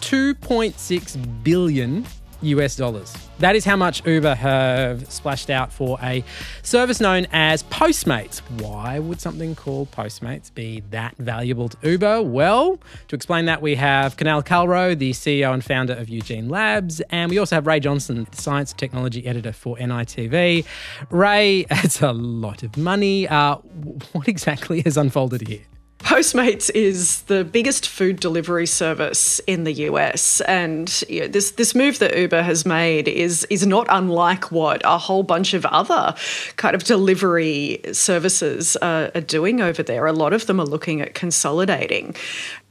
$2.6 billion US dollars. That is how much Uber have splashed out for a service known as Postmates. Why would something called Postmates be that valuable to Uber? Well, to explain that, we have Kunal Kalro, the CEO and founder of Eugene Labs, and we also have Rae Johnston, science and technology editor for NITV. Rae, it's a lot of money. What exactly has unfolded here? Postmates is the biggest food delivery service in the US, and this move that Uber has made is not unlike what a whole bunch of other kind of delivery services are doing over there. A lot of them are looking at consolidating.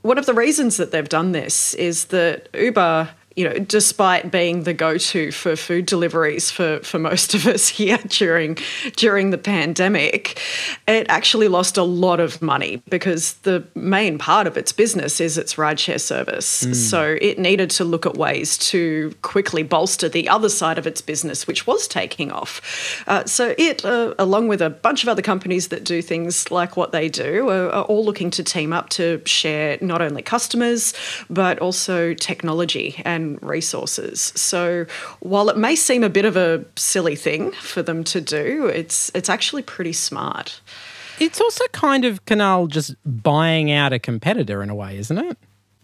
One of the reasons that they've done this is that Uber, despite being the go-to for food deliveries for most of us here during the pandemic, it actually lost a lot of money because the main part of its business is its rideshare service. So it needed to look at ways to quickly bolster the other side of its business, which was taking off. So it, along with a bunch of other companies that do things like what they do, are all looking to team up to share not only customers, but also technology and resources. So while it may seem a bit of a silly thing for them to do, it's actually pretty smart. It's also kind of Kunal just buying out a competitor in a way, isn't it?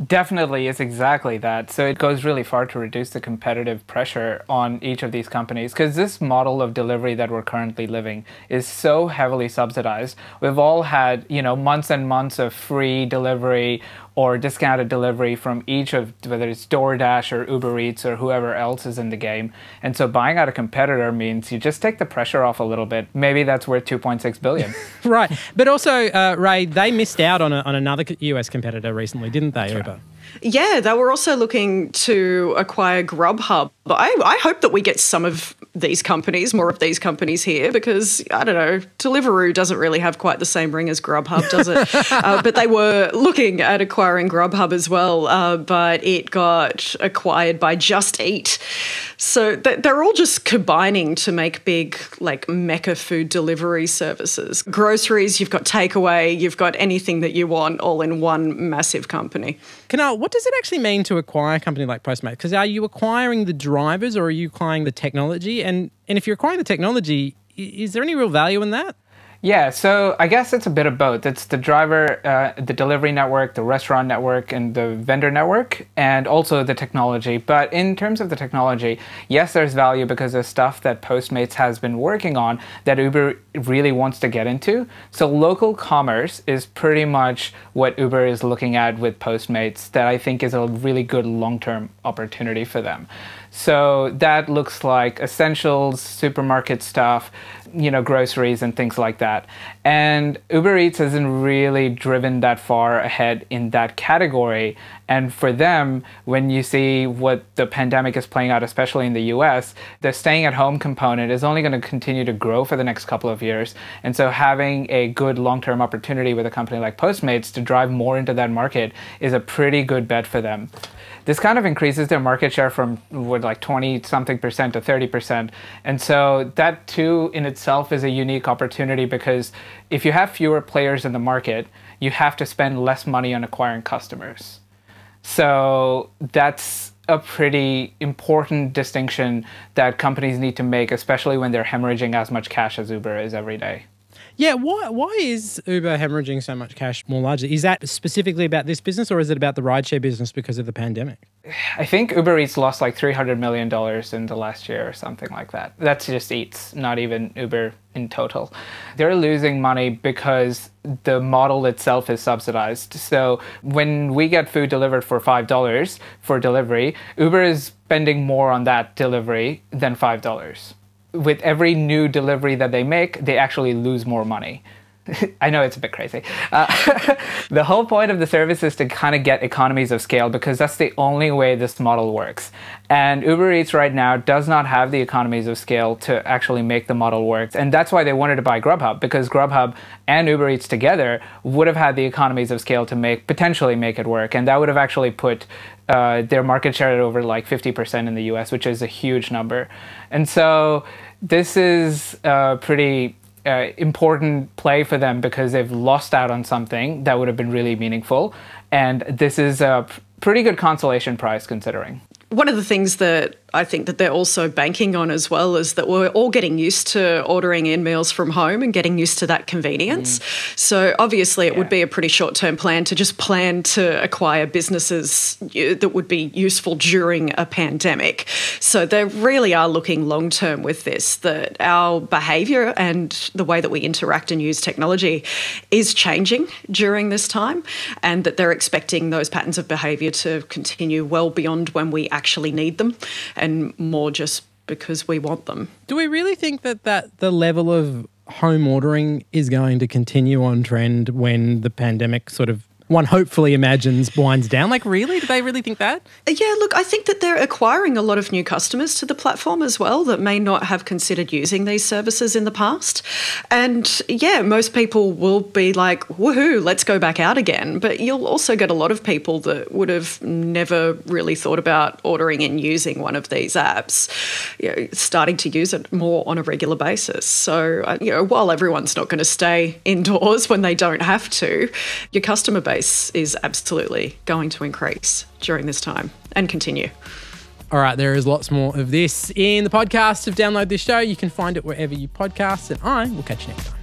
Definitely, it's exactly that. So it goes really far to reduce the competitive pressure on each of these companies, because this model of delivery that we're currently living is so heavily subsidized. We've all had, months and months of free delivery or discounted delivery from each of, whether it's DoorDash or Uber Eats or whoever else is in the game. And so buying out a competitor means you just take the pressure off a little bit. Maybe that's worth $2.6 billion. Right. But also, Rae, they missed out on another US competitor recently, didn't they, Uber? Yeah, they were also looking to acquire Grubhub. But I hope that we get some of these companies, more of these companies here, because, I don't know, Deliveroo doesn't really have quite the same ring as Grubhub, does it? But they were looking at acquiring Grubhub as well, but it got acquired by Just Eat. So they're all just combining to make big, mecca food delivery services. Groceries, you've got takeaway, you've got anything that you want all in one massive company. Kunal, what does it actually mean to acquire a company like Postmates? Because are you acquiring the drivers or are you acquiring the technology? And if you're acquiring the technology, is there any real value in that? Yeah, so I guess it's a bit of both. It's the driver, the delivery network, the restaurant network, and the vendor network, and also the technology. But in terms of the technology, yes, there's value because there's stuff that Postmates has been working on that Uber really wants to get into. So local commerce is pretty much what Uber is looking at with Postmates that I think is a really good long-term opportunity for them. So that looks like essentials, supermarket stuff, groceries and things like that. And Uber Eats hasn't really driven that far ahead in that category. And for them, when you see what the pandemic is playing out, especially in the US, the staying at home component is only going to continue to grow for the next couple of years. And so having a good long-term opportunity with a company like Postmates to drive more into that market is a pretty good bet for them. This kind of increases their market share from 20-something% to 30%. And so that too in itself is a unique opportunity because if you have fewer players in the market, you have to spend less money on acquiring customers. So that's a pretty important distinction that companies need to make, especially when they're hemorrhaging as much cash as Uber is every day. Yeah, why is Uber hemorrhaging so much cash more largely? Is that specifically about this business or is it about the rideshare business because of the pandemic? I think Uber Eats lost like $300 million in the last year or something like that. That's just Eats, not even Uber in total. They're losing money because the model itself is subsidized. So when we get food delivered for $5 for delivery, Uber is spending more on that delivery than $5. With every new delivery that they make, they actually lose more money. I know it's a bit crazy. The whole point of the service is to kind of get economies of scale because that's the only way this model works. And Uber Eats right now does not have the economies of scale to actually make the model work. And that's why they wanted to buy Grubhub, because Grubhub and Uber Eats together would have had the economies of scale to potentially make it work. And that would have actually put their market share at over like 50% in the US, which is a huge number. And so this is a pretty important play for them because they've lost out on something that would have been really meaningful. And this is a pretty good consolation prize considering. One of the things that I think that they're also banking on as well is that we're all getting used to ordering in meals from home and getting used to that convenience. So obviously it would be a pretty short-term plan to just plan to acquire businesses that would be useful during a pandemic. So they really are looking long-term with this, that our behaviour and the way that we interact and use technology is changing during this time, and that they're expecting those patterns of behaviour to continue well beyond when we actually need them, and more just because we want them. Do we really think that the level of home ordering is going to continue on trend when the pandemic sort of, one hopefully imagines, winds down? Like, really? Do they really think that? Yeah, look, I think that they're acquiring a lot of new customers to the platform as well that may not have considered using these services in the past. And yeah, most people will be like, woohoo, let's go back out again. But you'll also get a lot of people that would have never really thought about ordering and using one of these apps, starting to use it more on a regular basis. So, while everyone's not going to stay indoors when they don't have to, your customer base is absolutely going to increase during this time and continue. All right, there is lots more of this in the podcast of Download This Show. You can find it wherever you podcast, and I will catch you next time.